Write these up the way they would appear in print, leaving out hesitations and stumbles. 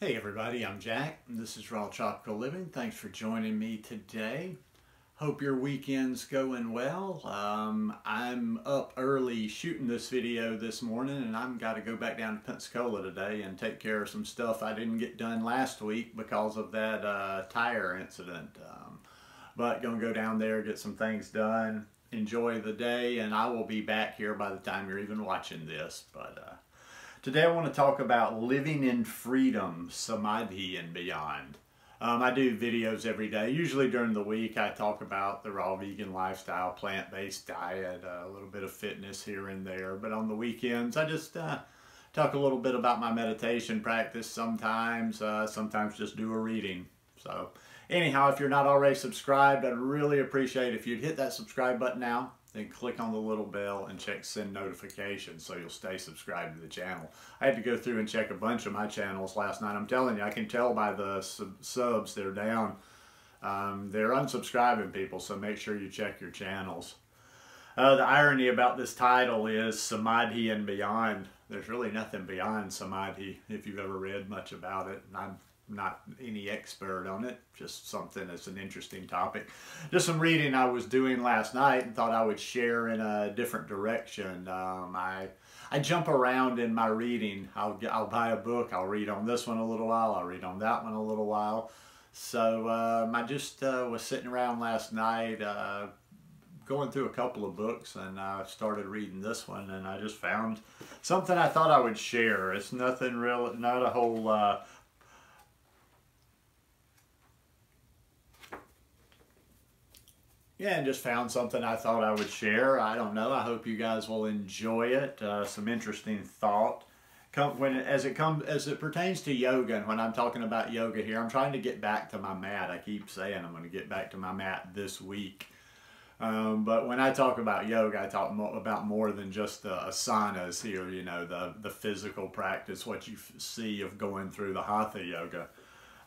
Hey everybody, I'm Jack, and this is Raw Tropical Living. Thanks for joining me today. Hope your weekend's going well. I'm up early shooting this video this morning, and I've got to go back down to Pensacola today and take care of some stuff I didn't get done last week because of that tire incident. But gonna go down there, get some things done, enjoy the day, and I will be back here by the time you're even watching this. But today I want to talk about living in freedom, Samadhi, and beyond. I do videos every day. Usually during the week I talk about the raw vegan lifestyle, plant-based diet, a little bit of fitness here and there. But on the weekends I just talk a little bit about my meditation practice sometimes, sometimes just do a reading. So anyhow, if you're not already subscribed, I'd really appreciate if you'd hit that subscribe button now. Then click on the little bell and check send notifications so you'll stay subscribed to the channel. I had to go through and check a bunch of my channels last night. I'm telling you, I can tell by the subs they're down. They're unsubscribing people, so make sure you check your channels. The irony about this title is Samadhi and beyond. There's really nothing beyond Samadhi if you've ever read much about it. And I'm not any expert on it, just something that's an interesting topic. Just some reading I was doing last night and thought I would share in a different direction. I jump around in my reading. I'll buy a book, I'll read on this one a little while, I'll read on that one a little while. So I just was sitting around last night going through a couple of books, and I started reading this one, and I just found something I thought I would share. It's nothing real, not a whole yeah, and just found something I thought I would share. I don't know. I hope you guys will enjoy it. Some interesting thought. As it pertains to yoga, and when I'm talking about yoga here, I'm trying to get back to my mat. I keep saying I'm going to get back to my mat this week. But when I talk about yoga, I talk about more than just the asanas here. You know, the physical practice, what you see of going through the hatha yoga.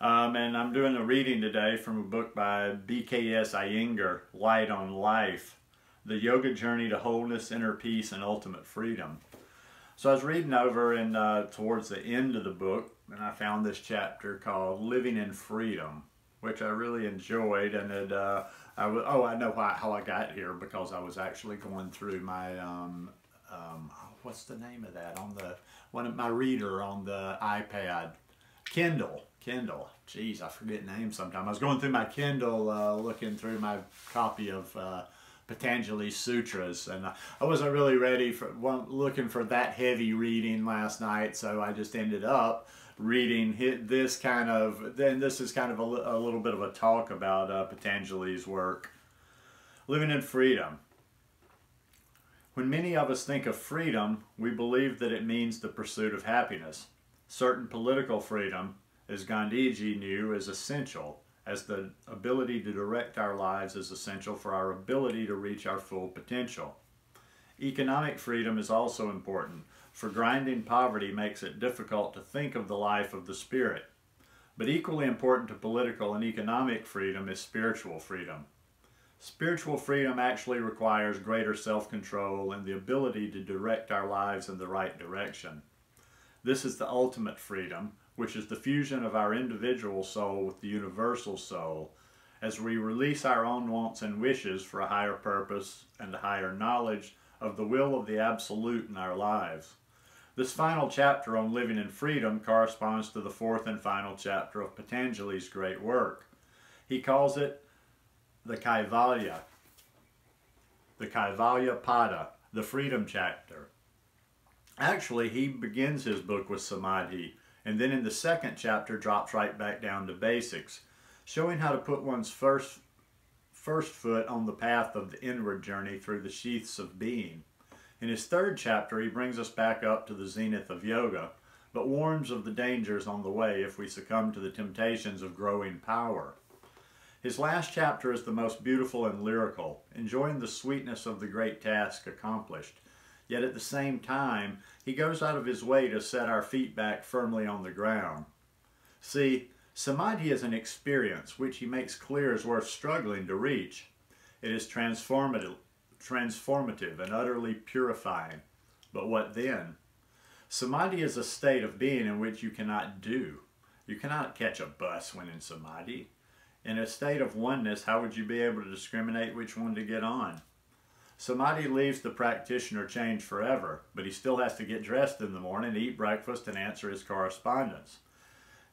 And I'm doing a reading today from a book by B.K.S. Iyengar, Light on Life, The Yoga Journey to Wholeness, Inner Peace, and Ultimate Freedom. So I was reading over and towards the end of the book, and I found this chapter called Living in Freedom, which I really enjoyed. And I know how I got here, because I was actually going through my, what's the name of that, on my reader on the iPad, Kindle. Jeez, I forget names sometimes. I was going through my Kindle, looking through my copy of Patanjali Sutras, and I wasn't really ready for looking for that heavy reading last night, so I just ended up reading this kind of. Then this is kind of a little bit of a talk about Patanjali's work. Living in freedom. When many of us think of freedom, we believe that it means the pursuit of happiness. Certain political freedom, as Gandhiji knew, is essential, as the ability to direct our lives is essential for our ability to reach our full potential. Economic freedom is also important, for grinding poverty makes it difficult to think of the life of the spirit. But equally important to political and economic freedom is spiritual freedom. Spiritual freedom actually requires greater self-control and the ability to direct our lives in the right direction. This is the ultimate freedom, which is the fusion of our individual soul with the universal soul, as we release our own wants and wishes for a higher purpose and a higher knowledge of the will of the Absolute in our lives. This final chapter on living in freedom corresponds to the fourth and final chapter of Patanjali's great work. He calls it the Kaivalya Pada, the freedom chapter. Actually, he begins his book with Samadhi, and then in the second chapter drops right back down to basics, showing how to put one's first foot on the path of the inward journey through the sheaths of being. In his third chapter, he brings us back up to the zenith of yoga, but warns of the dangers on the way if we succumb to the temptations of growing power. His last chapter is the most beautiful and lyrical, enjoying the sweetness of the great task accomplished. Yet at the same time, he goes out of his way to set our feet back firmly on the ground. See, Samadhi is an experience which he makes clear is worth struggling to reach. It is transformative and utterly purifying. But what then? Samadhi is a state of being in which you cannot do. You cannot catch a bus when in Samadhi. In a state of oneness, how would you be able to discriminate which one to get on? Samadhi leaves the practitioner changed forever, but he still has to get dressed in the morning, eat breakfast, and answer his correspondence.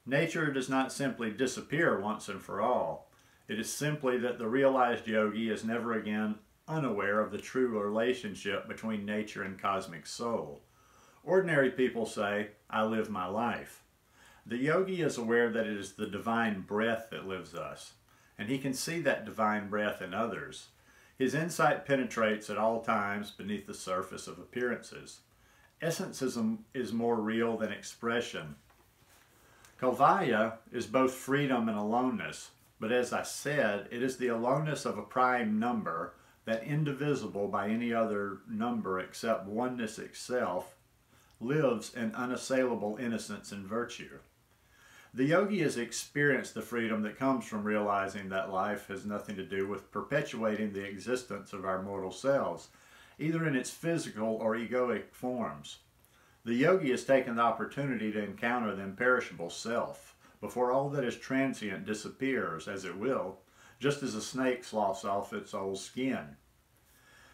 Nature does not simply disappear once and for all. It is simply that the realized yogi is never again unaware of the true relationship between nature and cosmic soul. Ordinary people say, "I live my life." The yogi is aware that it is the divine breath that lives us, and he can see that divine breath in others. His insight penetrates at all times beneath the surface of appearances. Essence is more real than expression. Kauvaya is both freedom and aloneness, but as I said, it is the aloneness of a prime number that, indivisible by any other number except oneness itself, lives in unassailable innocence and virtue. The yogi has experienced the freedom that comes from realizing that life has nothing to do with perpetuating the existence of our mortal selves, either in its physical or egoic forms. The yogi has taken the opportunity to encounter the imperishable self, before all that is transient disappears, as it will, just as a snake sloughs off its old skin.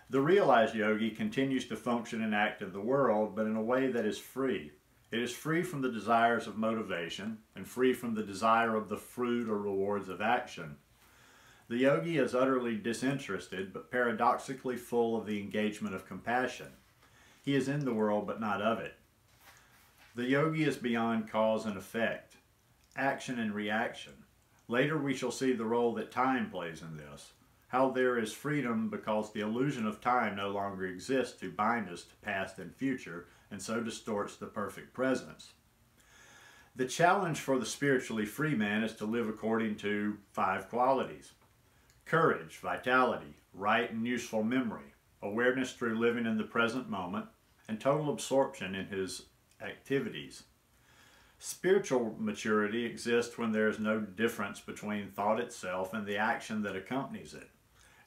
The realized yogi continues to function and act in the world, but in a way that is free. It is free from the desires of motivation and free from the desire of the fruit or rewards of action. The yogi is utterly disinterested, but paradoxically full of the engagement of compassion. He is in the world, but not of it. The yogi is beyond cause and effect, action and reaction. Later we shall see the role that time plays in this, how there is freedom because the illusion of time no longer exists to bind us to past and future, and so distorts the perfect presence. The challenge for the spiritually free man is to live according to 5 qualities: courage, vitality, right and useful memory, awareness through living in the present moment, and total absorption in his activities. Spiritual maturity exists when there is no difference between thought itself and the action that accompanies it.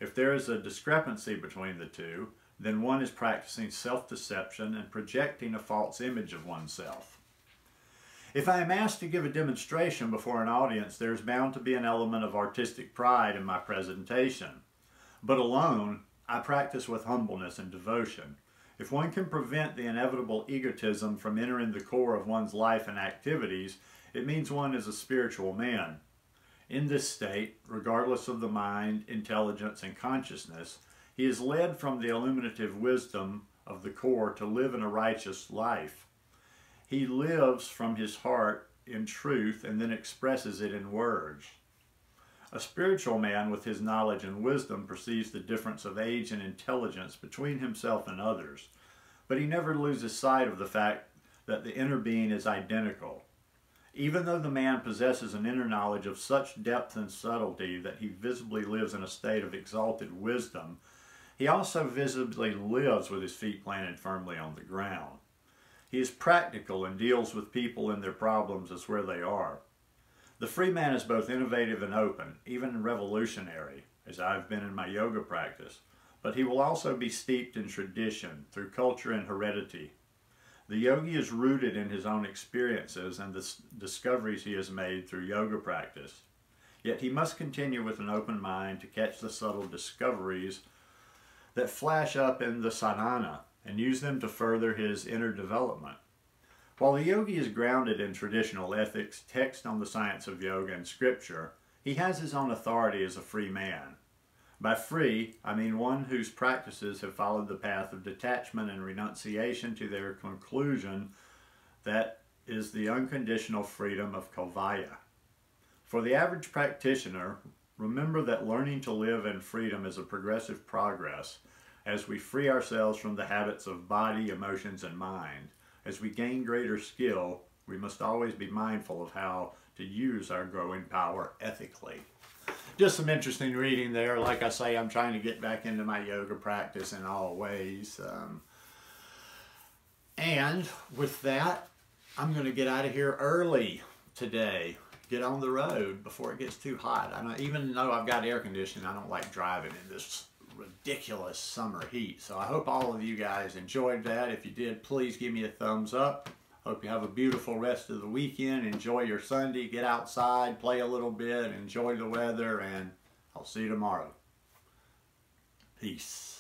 If there is a discrepancy between the two, then one is practicing self-deception and projecting a false image of oneself. If I am asked to give a demonstration before an audience, there is bound to be an element of artistic pride in my presentation. But alone, I practice with humbleness and devotion. If one can prevent the inevitable egotism from entering the core of one's life and activities, it means one is a spiritual man. In this state, regardless of the mind, intelligence, and consciousness, he is led from the illuminative wisdom of the core to live in a righteous life. He lives from his heart in truth and then expresses it in words. A spiritual man with his knowledge and wisdom perceives the difference of age and intelligence between himself and others, but he never loses sight of the fact that the inner being is identical. Even though the man possesses an inner knowledge of such depth and subtlety that he visibly lives in a state of exalted wisdom, he also visibly lives with his feet planted firmly on the ground. He is practical and deals with people and their problems as where they are. The free man is both innovative and open, even revolutionary, as I've been in my yoga practice, but he will also be steeped in tradition, through culture and heredity. The yogi is rooted in his own experiences and the discoveries he has made through yoga practice. Yet he must continue with an open mind to catch the subtle discoveries that flash up in the sadhana and use them to further his inner development. While the yogi is grounded in traditional ethics, text on the science of yoga, and scripture, he has his own authority as a free man. By free, I mean one whose practices have followed the path of detachment and renunciation to their conclusion, that is the unconditional freedom of Kauvaya. For the average practitioner, remember that learning to live in freedom is a progressive progress as we free ourselves from the habits of body, emotions, and mind. As we gain greater skill, we must always be mindful of how to use our growing power ethically. Just some interesting reading there. Like I say, I'm trying to get back into my yoga practice in all ways. And with that, I'm going to get out of here early today. Get on the road before it gets too hot. Even though I've got air conditioning, I don't like driving in this ridiculous summer heat. So I hope all of you guys enjoyed that. If you did, please give me a thumbs up. Hope you have a beautiful rest of the weekend. Enjoy your Sunday. Get outside, play a little bit, enjoy the weather, and I'll see you tomorrow. Peace.